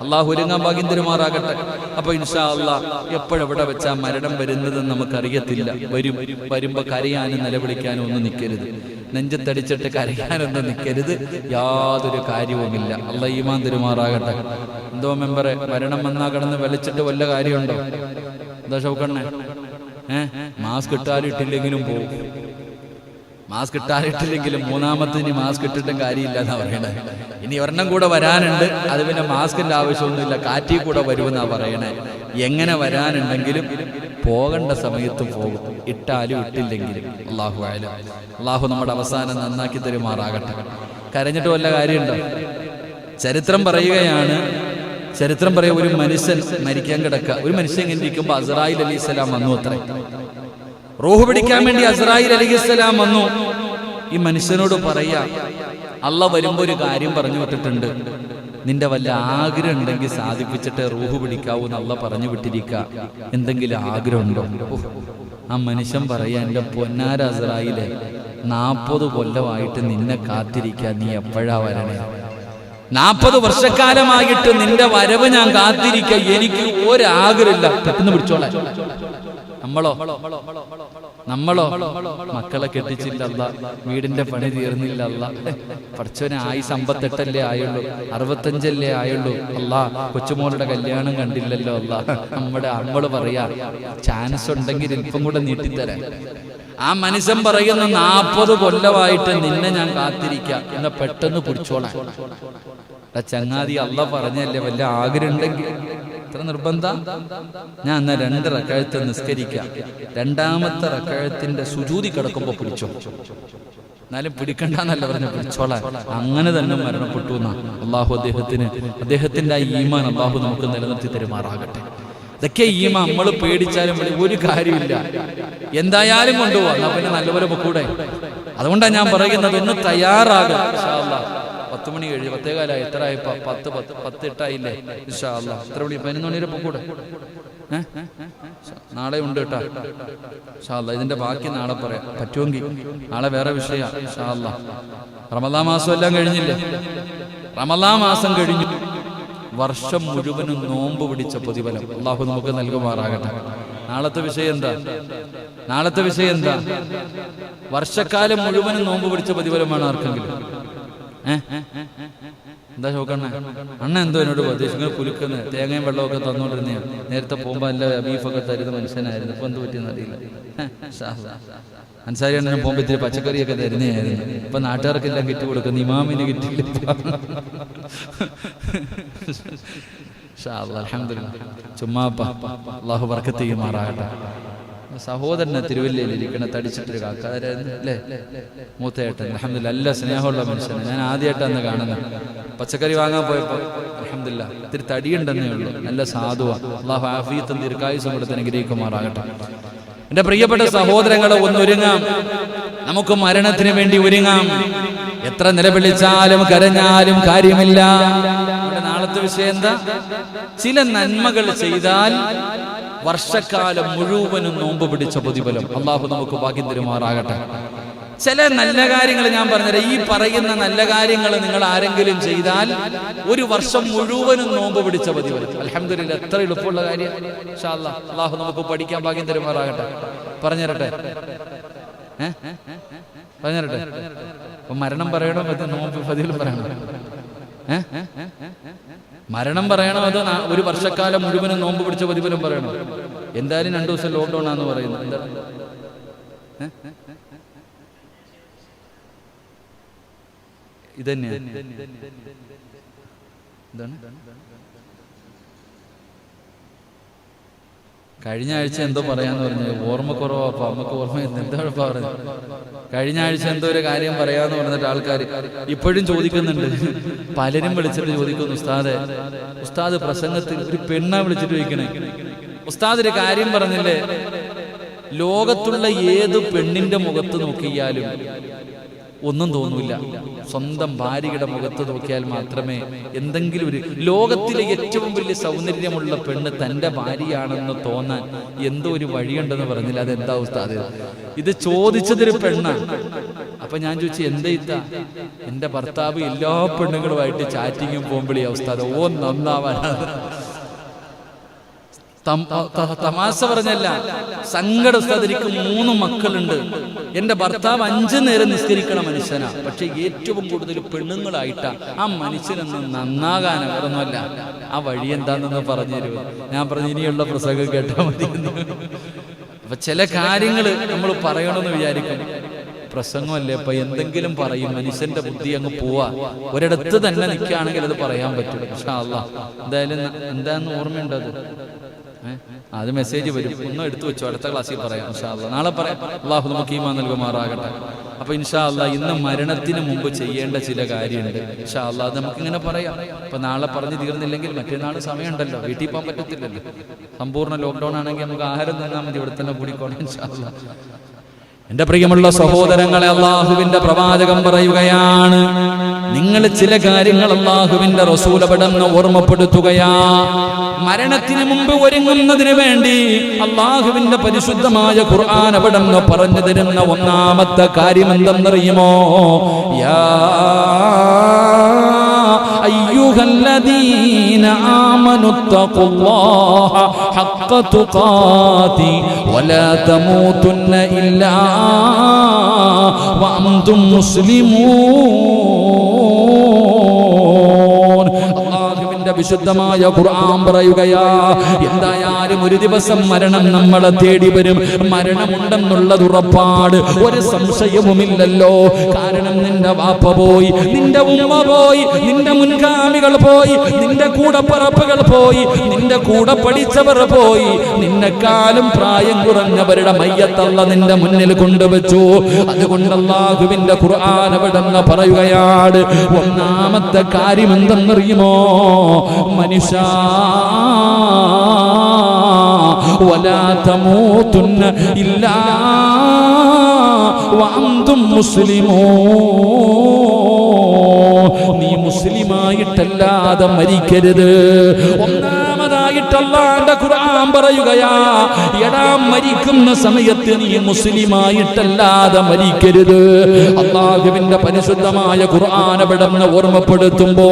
അള്ളാഹു ഒരുങ്ങാൻ ഭാഗ്യം തരുമാറാകട്ടെ. അപ്പൊ ഇൻഷാ അല്ലാഹ് എപ്പോഴെവിടെ വെച്ചാ മരണം വരുന്നതെന്ന് നമുക്കറിയത്തില്ല. വരുമ്പോ കരയാനും നിലവിളിക്കാനും ഒന്നും നിൽക്കരുത്, നെഞ്ചത്തടിച്ചിട്ട് കരയാനൊന്നും നിൽക്കരുത്, യാതൊരു കാര്യവുമില്ല. അള്ളാഹ് ഈമാൻ തരുമാറാകട്ടെ. എന്തോ മെമ്പറെ, മരണം വന്നാ കിടന്ന് വലിച്ചിട്ട് വല്ല കാര്യമുണ്ടോ? എന്താ ഷൗക്കണ്ണേ, മാസ്ക് ഇട്ടാലിട്ടില്ലെങ്കിലും പോകും. മാസ്ക് ഇട്ടാലിട്ടില്ലെങ്കിലും മൂന്നാമത്തിന് മാസ്ക് ഇട്ടിട്ടും കാര്യമില്ല എന്നാ പറയണേ. ഇനി ഒരെണ്ണം കൂടെ വരാനുണ്ട്, അത് പിന്നെ മാസ്കിന്റെ ആവശ്യമൊന്നുമില്ല, കാറ്റിൽ കൂടെ വരുമെന്നാ പറയണേ. എങ്ങനെ വരാനുണ്ടെങ്കിലും പോകേണ്ട സമയത്തും പോകും, ഇട്ടാലും ഇട്ടില്ലെങ്കിലും. അല്ലാഹു അഅലം. അല്ലാഹു നമ്മുടെ അവസാനം നന്നാക്കി തരുമാറാകട്ടെ. കരഞ്ഞിട്ട് വല്ല കാര്യമുണ്ടോ? ചരിത്രം പറയുകയാണ്, ചരിത്രം പറയാ, ഒരു മനുഷ്യൻ മരിക്കാൻ കിടക്കുക. ഒരു മനുഷ്യൻ ഇങ്ങനെ ഇരിക്കുമ്പോൾ അസ്രായീൽ അലൈഹിസ്സലാം വന്നു. അത്രേ, റൂഹ് പിടിക്കാൻ വേണ്ടി അസ്രായീൽ അലൈഹിസ്സലാം വന്നു. ഈ മനുഷ്യനോട് പറയാ, അള്ളാഹ് വരുമ്പോ ഒരു കാര്യം പറഞ്ഞു വിട്ടിട്ടുണ്ട്, നിന്റെ വല്ല ആഗ്രഹം ഉണ്ടെങ്കിൽ സാധിപ്പിച്ചിട്ട് റൂഹ് പിടിക്കാവൂ എന്ന് അള്ളാഹ് പറഞ്ഞു വിട്ടിരിക്കുക. എന്തെങ്കിലും ആഗ്രഹം ഉണ്ടോ? ആ മനുഷ്യൻ പറയാ, എന്റെ പൊന്നാര അസ്രായീലേ, 40 കൊല്ലമായിട്ട് നിന്നെ കാത്തിരിക്കാൻ, നീ എപ്പോഴാ വരണേ? 40 വർഷക്കാലമായിട്ട് നിന്റെ വരവ് ഞാൻ കാത്തിരിക്കുക, എനിക്ക് ഒരാഗ്രഹമില്ല. പെട്ടെന്ന് പിടിച്ചോളെ. നമ്മളോ മക്കളെ കെട്ടിച്ചില്ല, വീടിന്റെ പണി തീർന്നില്ല, പഠിച്ചവനെ 58 ആയുള്ളൂ, 65 ആയുള്ളൂ, കൊച്ചുമോളുടെ കല്യാണം കണ്ടില്ലല്ലോ. നമ്മള് പറയാ, ചാൻസ് ഉണ്ടെങ്കിൽ ഇപ്പം കൂടെ നീട്ടിത്തരാൻ. ആ മനുഷ്യൻ പറയുന്ന 40 കൊല്ലമായിട്ട് നിന്നെ ഞാൻ കാത്തിരിക്കാം, എന്നെ പെട്ടെന്ന് പിടിച്ചോളാം. ചങ്ങാതി, അള്ളാഹ് പറഞ്ഞല്ലേ, വല്ല ആഗ്രഹം ഉണ്ടെങ്കിൽ, ഇത്ര നിർബന്ധം, ഞാൻ എന്നാ 2 റക്അത്ത് നിസ്കരിക്കാം, 2ാമത്തെ റക്അത്തിന്റെ സുജൂദി കിടക്കുമ്പോ പിടിച്ചോ. എന്നാലും പിടിക്കണ്ടെന്നല്ല പറഞ്ഞു, പിടിച്ചോളാം. അങ്ങനെ തന്നെ മരണപ്പെട്ടു എന്നാ. അള്ളാഹു അദ്ദേഹത്തിന്റെ ആ ഈമാൻ അള്ളാഹു നമുക്ക് നിലനിർത്തി തരുമാറാകട്ടെ. ഇതൊക്കെ ഈമാൻ. നമ്മൾ പേടിച്ചാലും ഒരു കാര്യമില്ല, എന്തായാലും കൊണ്ടുപോകാം. എന്നാ പിന്നെ നല്ലപോലെ പൊക്കൂടെ. അതുകൊണ്ടാണ് ഞാൻ പറയുന്നത്, ഒന്ന് തയ്യാറാകുക. ഇൻഷാ അല്ലാഹ് 10 മണി കഴിഞ്ഞ് 10:15 എത്ര ആയിപ്പോ? 10 8 ഇൻഷാ അല്ലാഹ്. എത്ര മണി? 11 മണി വരെ പൊക്കൂടെ. നാളെ ഉണ്ട് കേട്ടോ ഇൻഷാ അല്ലാഹ്. ഇതിന്റെ ബാക്കി നാളെ പറയാം പറ്റുമെങ്കിൽ. നാളെ വേറെ വിഷയം ഇൻഷാ അല്ലാഹ്. റമദാൻ മാസം എല്ലാം കഴിഞ്ഞില്ലേ? റമദാൻ മാസം കഴിഞ്ഞു. വർഷം മുഴുവനും നോമ്പ് പിടിച്ച പ്രതിഫലം അള്ളാഹു നമുക്ക് നൽകുമാറാകട്ടെ. നാളത്തെ വിഷയം എന്താ? വർഷക്കാലം മുഴുവനും നോമ്പ് പിടിച്ച പ്രതിഫലമാണ് ആർക്കെങ്കിലും? എന്താ ചോക്കണ്ണ? അണ്ണ എന്തോ എന്നോട് പ്രതീക്ഷിക്കുന്ന കുലുക്കുന്ന തേങ്ങയും വെള്ളമൊക്കെ തന്നോണ്ടിരുന്ന നേരത്തെ പോകുമ്പോ എല്ലാ ബീഫൊക്കെ തരുന്ന മനുഷ്യനായിരുന്നു. ഇപ്പൊ എന്ത് പറ്റിയെന്ന് അറിയില്ല. അൻസാരി അണ്ണന് പോകുമ്പോ ഇത്തിരി പച്ചക്കറിയൊക്കെ തരുന്നതായിരുന്നു. ഇപ്പൊ നാട്ടുകാർക്കെല്ലാം കിറ്റ് കൊടുക്കുന്നു, ഇമാമിന് കിറ്റില്ല. അൽഹംദുലില്ലാഹ്. ചുമ്മാപ്പ അല്ലാഹു ബർക്കത്ത് ചെയ്യുമാറാകട്ടെ. സഹോദരനെ തിരുവല്ലയിൽ ഇരിക്കണ തടിച്ചിട്ടൊരു കാക്ക അല്ലേ, മൂത്തയേട്ടൻ. അൽഹംദുലില്ലാഹ്, നല്ല സ്നേഹമുള്ള മനുഷ്യനെ. ഞാൻ ആദ്യമായിട്ടാണ് കാണുന്നത്. പച്ചക്കറി വാങ്ങാൻ പോയപ്പോൾ അൽഹംദുലില്ലാഹ് ഇത്തിരി തടിയുണ്ടെന്നേ ഉള്ളൂ. നല്ല സാധുവാണ്. അല്ലാഹു ആഫിയത്തും ദീർഘായുസ്സും കൊടുത്ത് അനുഗ്രഹിക്കുമാറാകട്ടെ. എന്റെ പ്രിയപ്പെട്ട സഹോദരങ്ങളെ, ഒന്നൊരുങ്ങാം. നമുക്ക് മരണത്തിന് വേണ്ടി ഒരുങ്ങാം. എത്ര നിലവിളിച്ചാലും കരഞ്ഞാലും കാര്യമില്ല. നാളത്തെ വിഷയം എന്താ? ചില നന്മകൾ ചെയ്താൽ വർഷക്കാലം മുഴുവനും നോമ്പ് പിടിച്ച പ്രതിഫലം. അള്ളാഹു നമുക്ക് ഭാഗ്യം തരുമാറാകട്ടെ. ചില നല്ല കാര്യങ്ങൾ ഞാൻ പറഞ്ഞുതരാം. ഈ പറയുന്ന നല്ല കാര്യങ്ങൾ നിങ്ങൾ ആരെങ്കിലും ചെയ്താൽ ഒരു വർഷം മുഴുവനും നോമ്പ് പിടിച്ച പ്രതിഫലം. അൽഹംദുലില്ലാഹ്, എത്ര എളുപ്പമുള്ള കാര്യം. ഇൻഷാ അല്ലാഹ് അള്ളാഹു നമുക്ക് പഠിക്കാൻ ഭാഗ്യം തരുമാറാകട്ടെ. പറഞ്ഞുതരട്ടെ, പറഞ്ഞുതരട്ടെ. അപ്പൊ മരണം പറയണോ അത് നോമ്പ് പ്രതിഫലം പറയണോ? മരണം പറയണോ അതോ ഒരു വർഷക്കാലം മുഴുവനും നോമ്പ് പിടിച്ച പ്രതിഫലം പറയണോ? എന്തായാലും 2 ദിവസം ലോക്ക്ഡൌൺ ആണെന്ന് പറയുന്നത്. എന്താ ഇതന്നെ? എന്താണ്? കഴിഞ്ഞ ആഴ്ച എന്തോ പറയാന്ന് പറഞ്ഞത് ഓർമ്മക്കുറവാ. അപ്പൊ അമ്മക്ക് ഓർമ്മ എന്താ പറഞ്ഞത്? കഴിഞ്ഞ ആഴ്ച എന്തോ ഒരു കാര്യം പറയാന്ന് പറഞ്ഞിട്ട് ആൾക്കാർ ഇപ്പോഴും ചോദിക്കുന്നുണ്ട്. പലരും വിളിച്ചിട്ട് ചോദിക്കുന്നു, ഉസ്താദ് പ്രസംഗത്തിൽ ഒരു പെണ്ണ വിളിച്ചിട്ട് ചോദിക്കണേ, ഉസ്താദ് ഒരു കാര്യം പറഞ്ഞില്ലേ, ലോകത്തുള്ള ഏത് പെണ്ണിന്റെ മുഖത്ത് നോക്കിയാലും ഒന്നും തോന്നൂല, സ്വന്തം ഭാര്യയുടെ മുഖത്ത് നോക്കിയാൽ മാത്രമേ എന്തെങ്കിലും ഒരു, ലോകത്തിലെ ഏറ്റവും വലിയ സൗന്ദര്യമുള്ള പെണ്ണ് തന്റെ ഭാര്യയാണെന്ന് തോന്നാൻ എന്തോ ഒരു വഴിയുണ്ടെന്ന് പറഞ്ഞില്ല. അതെന്താ ഉസ്താദ്? ഇത് ചോദിച്ചതൊരു പെണ്ണാണ്. അപ്പൊ ഞാൻ ചോദിച്ചു, എന്താ ഇത്ത? എന്റെ ഭർത്താവ് എല്ലാ പെണ്ണുങ്ങളുമായിട്ട് ചാറ്റിങ്ങും പോകുമ്പോഴേ ഉസ്താദ് ഓ നന്നാവാനാണ്. തമാശ പറഞ്ഞല്ല, സങ്കട ഉസ്താദ്, എനിക്ക് 3 മക്കളുണ്ട്. എന്റെ ഭർത്താവ് 5 നേരം നിസ്കരിക്കണ മനുഷ്യനാ. പക്ഷെ ഏറ്റവും കൂടുതൽ പെണ്ണുങ്ങളായിട്ടാ. ആ മനുഷ്യനൊന്ന് നന്നാകാൻ വേറൊന്നുമല്ല. ആ വഴി എന്താണെന്ന് പറഞ്ഞു തരുമോ? ഞാൻ പറഞ്ഞു, ഇനിയുള്ള പ്രസംഗം കേട്ടാൽ മതി. അപ്പൊ ചില കാര്യങ്ങൾ നമ്മൾ പറയണമെന്ന് വിചാരിക്കും. പ്രസംഗമല്ലേ, ഇപ്പൊ എന്തെങ്കിലും പറയും, മനുഷ്യന്റെ ബുദ്ധി അങ്ങ് പോവാ. ഒരിടത്ത് തന്നെ നിൽക്കുകയാണെങ്കിൽ അത് പറയാൻ പറ്റും. ഇൻഷാ അല്ലാഹ് എന്തായാലും എന്താന്ന് ഓർമ്മയുണ്ടോ? അത് മെസ്സേജ് വരും, ഒന്നും എടുത്തു വെച്ചോ, അടുത്ത ക്ലാസ്സിൽ പറയാം. ഇൻഷാ അല്ലാഹ് നാളെ പറയാം. അള്ളാഹു നമുക്ക് ഈമാൻ നൽകുമാറാകട്ടെ. അപ്പൊ ഇൻഷാ അല്ലാഹ് ഇന്ന് മരണത്തിന് മുമ്പ് ചെയ്യേണ്ട ചില കാര്യമുണ്ട്. ഇൻഷാ അല്ലാഹ് അത് നമുക്കിങ്ങനെ പറയാം. അപ്പൊ നാളെ പറഞ്ഞു തീർന്നില്ലെങ്കിൽ മറ്റന്നാൾ സമയമുണ്ടല്ലോ, വീട്ടിൽ പോകാൻ പറ്റത്തില്ലല്ലോ. സമ്പൂർണ്ണ ലോക്ക്ഡൌൺ ആണെങ്കിൽ നമുക്ക് ആഹാരം തന്നാൽ മതി, ഇവിടെ തന്നെ കൂടിക്കോണം. ഇൻഷാ അല്ലാഹ് എന്റെ പ്രിയമുള്ള സഹോദരങ്ങളെ, അള്ളാഹുവിന്റെ പ്രവാചകൻ പറയുകയാണ്, നിങ്ങൾ ചില കാര്യങ്ങൾ അള്ളാഹുവിന്റെ റസൂൽ അവിടുന്ന് ഓർമ്മപ്പെടുത്തുകയാ. മരണത്തിന് മുമ്പ് ഒരുങ്ങുന്നതിന് വേണ്ടി അള്ളാഹുവിന്റെ പരിശുദ്ധമായ ഖുർആൻ അവിടുന്ന് പറഞ്ഞു തരുന്ന ഒന്നാമത്തെ കാര്യം എന്തെന്നറിയുമോ? യാ അയ്യുഹല്ലദീന ആമനുത്തഖുല്ലാഹ ഹഖ്ക തുഖാതി വലാ തമൂതുന്ന ഇല്ലാ വഅൻതും മുസ്ലിമൂൻ. അല്ലാഹുവിന്റെ വിശുദ്ധമായ ഖുർആൻ പറയുകയാ, എന്തായാലും ഒരു ദിവസം മരണം നമ്മളെ തേടി വരും. മരണമുണ്ടെന്നുള്ളത് ഉറപ്പാട്, ഒരു സംശയവുമില്ലല്ലോ. കാരണം നിന്റെ വാപ്പ പോയി, നിന്റെ ഉമ്മ പോയി, നിന്റെ മുൻഗാമികൾ പോയി, നിന്റെ കൂടപ്പറപ്പുകൾ പോയി, നിന്റെ കൂടെ പഠിച്ചവർ പോയി, നിന്നെക്കാളും പ്രായം കുറഞ്ഞവരുടെ മയ്യത്തല്ല നിന്റെ മുന്നിൽ കൊണ്ടുവച്ചു. അതുകൊണ്ട് അല്ലാഹുവിന്റെ ഖുർആൻ അവിടുന്ന് പറയുകയാണ്, ഒന്നാമത്തെ കാര്യം എന്തെന്നറിയുമോ? മനുഷ്യ വലാ തമൂതുന്ന ഇല്ലാ വഅൻതും മുസ്ലിമൂൻ. നീ മുസ്ലിമായിട്ടല്ലാതെ മരിക്കരുത്. ഒന്നാമതായിട്ട് അല്ലാഹുവിന്റെ ഖുർആൻ പറയുകയാ, എടാ മരിക്കുന്ന സമയത്ത് നീ മുസ്ലിമായിട്ടല്ലാതെ മരിക്കരുത്. അല്ലാഹുവിന്റെ പരിശുദ്ധമായ ഖുർആൻ അവിടുന്ന് ഓർമ്മപ്പെടുത്തുമ്പോ,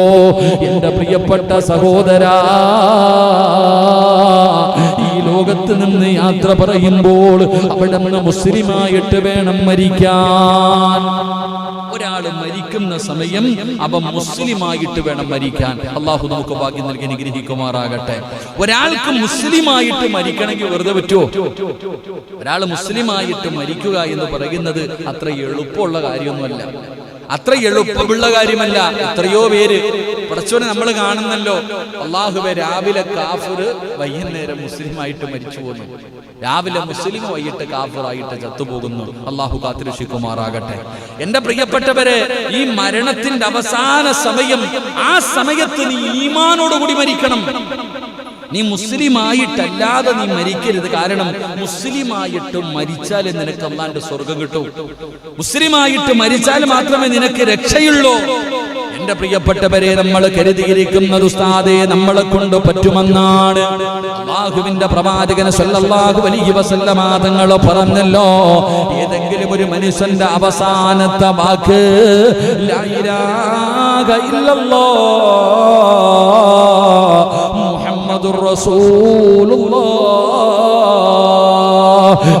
എന്റെ പ്രിയപ്പെട്ട സഹോദരാ, ഈ ലോകത്ത് നിന്ന് യാത്ര പറയുമ്പോൾ അവിടുന്ന് മുസ്ലിമായിട്ട് വേണം മരിക്കാൻ. ഒരാൾ മരിക്കുന്ന സമയം അവൻ മുസ്ലിമായിട്ട് വേണം മരിക്കാൻ. അള്ളാഹു നമുക്ക് ഭാഗ്യം നൽകി അനുഗ്രഹിക്കുമാറാകട്ടെ. ഒരാൾക്ക് മുസ്ലിമായിട്ട് മരിക്കണമെങ്കിൽ വെറുതെ പറ്റുമോ? ഒരാൾ മുസ്ലിമായിട്ട് മരിക്കുക എന്ന് പറയുന്നത് അത്ര എളുപ്പമുള്ള കാര്യമൊന്നുമല്ല. അത്ര എളുപ്പമുള്ള കാര്യമല്ല. എത്രയോ പേര് പടച്ചോനെ നമ്മൾ കാണുന്നല്ലോ, അള്ളാഹുവേ രാവിലെ കാഫിർ വൈകുന്നേരം മുസ്ലിമായിട്ട് മരിച്ചു പോകുന്നു, രാവിലെ മുസ്ലിം വൈകിട്ട് കാഫിറായിട്ട് ചത്തുപോകുന്നു. അള്ളാഹു കാത്തിരക്ഷിക്കുമാറാകട്ടെ. എന്റെ പ്രിയപ്പെട്ടവരെ, ഈ മരണത്തിന്റെ അവസാന സമയം, ആ സമയത്ത് നീ ഈമാനോടുകൂടി മരിക്കണം. നീ മുസ്ലിമായിട്ടല്ലാതെ നീ മരിക്കരുത്. കാരണം മുസ്ലിമായിട്ട് മരിച്ചാൽ നിനക്ക് അല്ലാഹുവിന്റെ സ്വർഗം കിട്ടും. മുസ്ലിമായിട്ട് മരിച്ചാൽ മാത്രമേ നിനക്ക് രക്ഷയുള്ളൂ. എന്റെ പ്രിയപ്പെട്ടവരെ, നമ്മൾ കരുതിയിരിക്കുന്നത് ഉസ്താദേ നമ്മളെ കൊണ്ട് പറ്റുമെന്നാണ്. അല്ലാഹുവിന്റെ പ്രവാചകൻ സല്ലല്ലാഹു അലൈഹി വസല്ലമ തങ്ങൾ പറഞ്ഞല്ലോ, ഏതെങ്കിലും ഒരു മനുഷ്യന്റെ അവസാനത്തെ വാക്ക് ലാ ഇലാഹ ഇല്ലല്ലാഹ് മുഹമ്മദുർ റസൂലുള്ളാഹ്.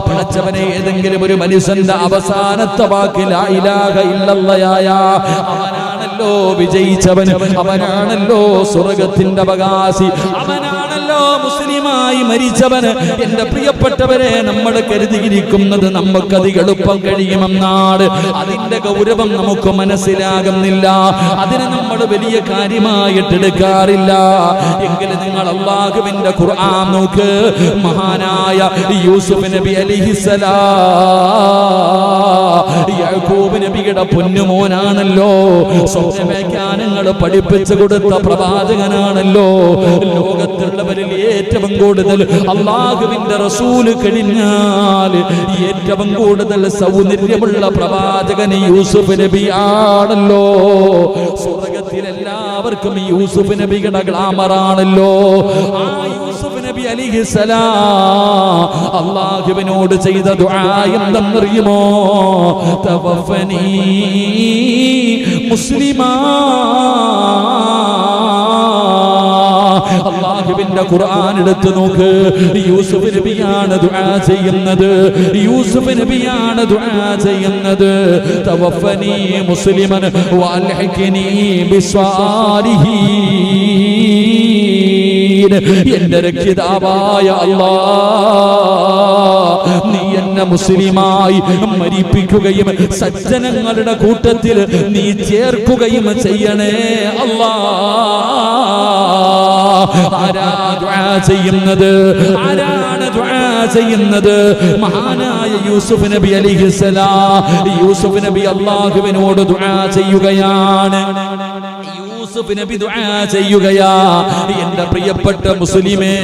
പടച്ചവനെ, ഏതെങ്കിലും ഒരു മനുഷ്യന്റെ അവസാനത്തെ വാക്ക് ലാ ഇലാഹ ഇല്ലല്ലാഹ്, അവനാണല്ലോ വിജയിച്ചവൻ, അവനാണല്ലോ സ്വർഗത്തിന്റെ അവകാശി, അവനാണല്ലോ മുസ്ലിമായി മരിച്ചവൻ. എന്റെ പ്രിയപ്പെട്ടവരെ, നമ്മൾ കരുതിയിരിക്കുന്നത് നമുക്കത് എളുപ്പം കഴിയുമെന്നാണ്. അതിന്റെ ഗൗരവം നമുക്ക് മനസ്സിലാകുന്നില്ല. അതിനെ നമ്മൾ വലിയ കാര്യമായിട്ടെടുക്കാറില്ല. എങ്കിലും നിങ്ങൾ അല്ലാഹുവിന്റെ ഖുർആൻ നോക്ക്. മഹാനായ യൂസുഫ് നബി അലൈഹിസ്സലാം യാക്കൂബ് നബിയുടെ പൊന്നുമോനാണല്ലോ. സ്വപ്നവ്യാഖ്യാനങ്ങൾ പഠിപ്പിച്ചു കൊടുത്ത പ്രവാചകനാണല്ലോ. ലോകത്തുള്ളവരിൽ ഏറ്റവും കൂടുതൽ അല്ലാഹുവിന്റെ റസൂല് കഴിഞ്ഞാൽ ഏറ്റവും കൂടുതൽ സൗന്ദര്യമുള്ള പ്രവാചകൻ യൂസുഫ് നബിയാണല്ലോ. സ്വർഗത്തിൽ എല്ലാവർക്കും യൂസുഫ് നബിയുടെ ഗ്ലാമറാണല്ലോ. ആ യൂസുഫ് നബി അലൈഹിസ്സലാം അല്ലാഹുവിനോട് ചെയ്ത ദുആ എന്തെന്നറിയുമോ? തവഫനി മുസ്ലിമാ. അല്ലാഹുവിന്റെ ഖുർആൻ എടുത്തു നോക്ക്. യൂസുഫ് നബിയാണ് ദുആ ചെയ്യുന്നത്. യൂസുഫ് നബിയാണ് ദുആ ചെയ്യുന്നത്. തവഫനി മുസ്ലിമൻ വഅൽഹിഖ്നി ബിസ്വാലിഹീൻ. എന്റെ രക്ഷിതാവായ അല്ലാഹ്, നീ എന്നെ മുസ്ലിമായി മരിപ്പിക്കുകയും സജ്ജനങ്ങളുടെ കൂട്ടത്തിൽ നീ ചേർക്കുകയും ചെയ്യണേ അല്ലാഹ്. ആരാണ് ദുആ ചെയ്യുന്നത്? ആരാണ് ദുആ ചെയ്യുന്നത്? മഹാനായ യൂസുഫ് നബി അലൈഹിസ്സലാം. യൂസുഫ് നബി അല്ലാഹുവിനോട് ദുആ ചെയ്യുകയാണ്. യൂസുഫ് നബി ദുആ ചെയ്യുകയാ. എന്റെ പ്രിയപ്പെട്ട മുസ്ലിമേ,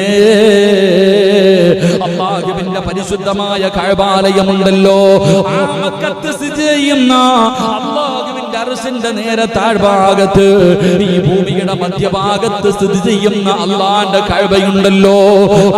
അല്ലാഹുവിന്റെ പരിശുദ്ധമായ കഅബാലയമുണ്ടല്ലോ, ആ മക്കത്ത് സ്ഥിതി ചെയ്യുന്ന അല്ലാഹുവിന്റെ അർശിന്റെ നേരെ താഴ്ഭാഗത്ത്, ഈ ഭൂമിയുടെ മധ്യഭാഗത്ത് സ്ഥിതി ചെയ്യുന്ന അല്ലാഹുവിന്റെ കഅബയുണ്ടല്ലോ.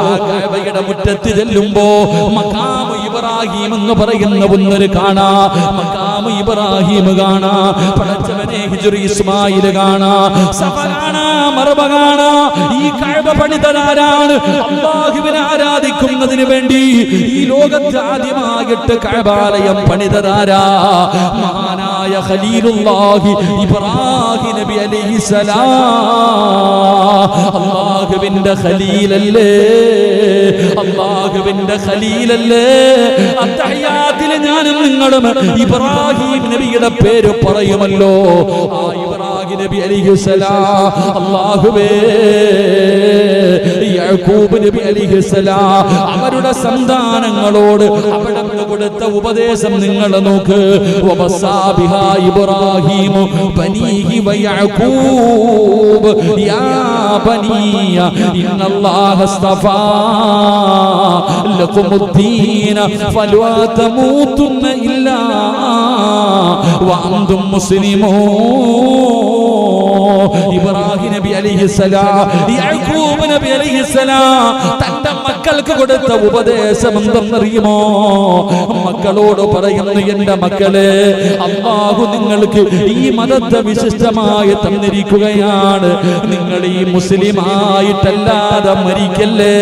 ആ കഅബയുടെ മുറ്റത്ത് ചെല്ലുമ്പോ മഖാമു ഇബ്രാഹിം എന്ന് പറയുന്ന ഒന്നൊരു കാണാ. മഖാമു ഇബ്രാഹിം കാണാ. പടച്ചവനെ, ഹിജ്ർ ഇസ്മായിൽ കാണാ. സഫറാണ്, മർവ കാണാ. ഈ കഅബ പണിതതാരാണ്? അല്ലാഹുവിനെ ആരാധിക്കുന്നതിന് വേണ്ടി ഈ ലോകത്ത് ആദ്യമായിട്ട് കഅബാലയം പണിതതാരാ? മഹാനായ ഖലീലുല്ലാഹി ഇബ്രാഹിം നബി അലൈഹിസ്സലാം. അല്ലാഹുവിന്റെ ഖലീലല്ലേ, അല്ലാഹുവിന്റെ ഖലീലല്ലേ. അത്തഹിയാത്തിൽ ഞാനും നിങ്ങളും ഇബ്രാഹിം നബിയുടെ പേര് പറയുമല്ലോ. ആ ഇബ്രാഹിം നബി അലൈഹിസ്സലാം, അല്ലാഹുവേ, യാക്കൂബ് നബി അലൈഹിസ്സലാം അവരുടെ സന്താനങ്ങളോട് അവിടുന്ന് കൊടുത്ത ഉപദേശം നിങ്ങൾ നോക്ക്. വബസാബിഹാ ഇബ്രാഹിം ബനീഹി വയഅകൂബ് യാ ബനിയ ഇന്നല്ലാഹ അസ്തഫാ ലകുമുദ്ദീന ഫലാ തമൂതുന്ന ഇല്ലാ വഅൻതും മുസ്ലിമൂൻ. ഇബ്രാഹിം നബി അലൈഹിസ്സലാം, യാക്കൂബ് നബി അലൈഹിസ്സലാം തന്റെ മക്കൾക്ക് കൊടുത്ത ഉപദേശം എന്തെന്നറിയുമോ? മക്കളോട് പറയുന്നു, എന്റെ മക്കളെ, അല്ലാഹു നിങ്ങൾക്ക് ഈ മതത്തെ വിശിഷ്ടമായി തന്നിരിക്കുകയാണ്. നിങ്ങൾ ഈ മുസ്ലിമായിട്ടല്ലാതെ മരിക്കല്ലേ.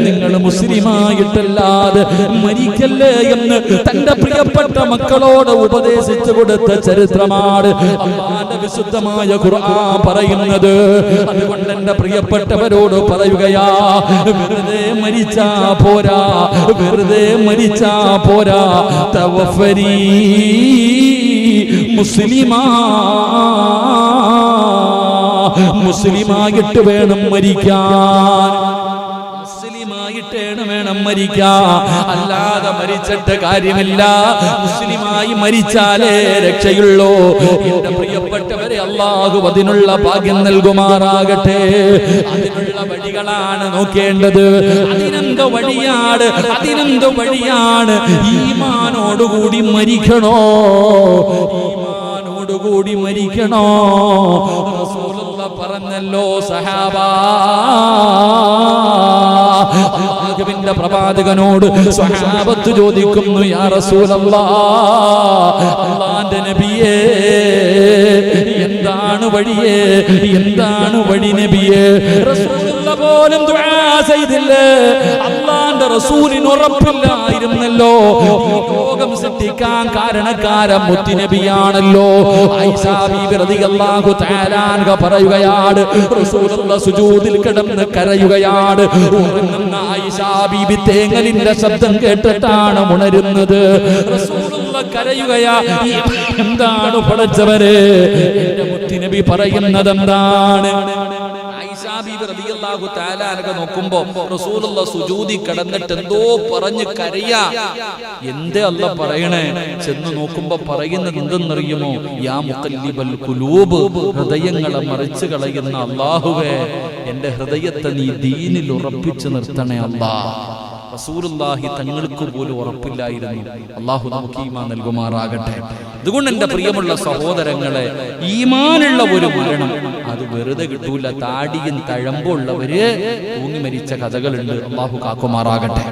നിങ്ങൾ മുസ്ലിമായിട്ടല്ലാതെ മരിക്കല്ലേ എന്ന് തന്റെ പ്രിയപ്പെട്ട മക്കളോട് ഉപദേശിച്ചു കൊടുത്ത ചരിത്രമാണ് അല്ലാഹുവിന്റെ വിശുദ്ധമായ ഖുർആൻ പറയുന്നത്. അതുകൊണ്ട് എന്റെ പ്രിയപ്പെട്ടവരോട് പറയുകയാ, വെറുതെ മരിച്ചാ പോരാ, വെറുതെ മരിച്ചാ പോരാ, തവഫരി മുസ്ലിമായിട്ട് വേണം മരിക്കാൻ, മുസ്ലിമായിട്ടേണ് വേണം മരിക്കാൻ, അല്ലാതെ മരിച്ചിട്ട് കാര്യമില്ല. മുസ്ലിമായി മരിച്ചാലേ രക്ഷയുള്ളൂ. എന്റെ പ്രിയപ്പെട്ടവരെ, അല്ലാഹു അതിനുള്ള ഭാഗ്യം നൽകുമാറാകട്ടെ. അതിനുള്ള വഴികളാണ് നോക്കേണ്ടത്. അതിനെന്ത് വഴിയാണ്, അതിനെന്ത് വഴിയാണ്? ഈമാനോടുകൂടി മരിക്കണോ, ഈമാനോടുകൂടി മരിക്കണോ? റസൂലുള്ളാഹി പറഞ്ഞല്ലോ, സഹാബാ, അല്ലാഹുവിന്റെ പ്രവാചകനോട് സ്വഹാബത്ത് ചോദിക്കുന്നു, യാ റസൂലല്ലാഹ്, അല്ലാഹുവിന്റെ നബിയേ, എന്താണ് വഴിയേ, എന്താണ് വഴി നബിയേ? റസൂലുള്ളാഹി പോലും ദുആ ചെയ്തില്ലേ? അല്ലാഹുവിന്റെ റസൂലിന് ഉറപ്പില്ലായിരുന്നല്ലോ. ലോകം സൃഷ്ടിക്കാൻ കാരണക്കാരൻ മുത്തുനബിയാണല്ലോ. ആയിഷ ബീബി റളിയല്ലാഹു തആല അൻഹ പറയുകയാണ്, റസൂലുള്ളാഹി സുജൂദിൽ കിടന്ന് കരയുകയാണ്. ഉറങ്ങുന്ന ആയിഷ ബീബി തേങ്ങലിന്റെ ശബ്ദം കേട്ടിട്ടാണ് ഉണരുന്നത്. റസൂലുള്ളാഹി കരയുകയാ, എന്താണ് പടച്ചവരെ? എന്റെ മുത്തുനബി പറയുന്നത് എന്താണ്? നോക്കുമ്പോ റസൂലുള്ളാഹി സുജൂദി കിടന്നിട്ട് എന്തോ പറഞ്ഞ് കരയാ. എന്തേ അല്ലാ പറയണേ? ചെന്ന് നോക്കുമ്പോ പറയുന്നത് എന്തെന്നറിയുമോ? യാ മുഖല്ലിബൽ ഖുലൂബ്, ഹൃദയങ്ങളെ മറിച്ചു കളയുന്ന അല്ലാഹുവേ, എന്റെ ഹൃദയത്തെ നീ ദീനിൽ ഉറപ്പിച്ചു നിർത്തണേ അല്ലാഹ്. റസൂലുള്ളാഹി തങ്ങൾക്ക് പോലും ഉറപ്പില്ലായിരുന്നു. അല്ലാഹു നമുക്ക് ഈമാൻ നൽകുമാറാകട്ടെ. അതുകൊണ്ട് എന്റെ പ്രിയമുള്ള സഹോദരങ്ങളെ, ഈമാനുള്ള ഒരു മരണം അത് വെറുതെ കിട്ടൂല. താടിയും തഴമ്പുള്ളവര് തൂങ്ങി മരിച്ച കഥകളുണ്ട്. അല്ലാഹു കാക്കുമാറാകട്ടെ.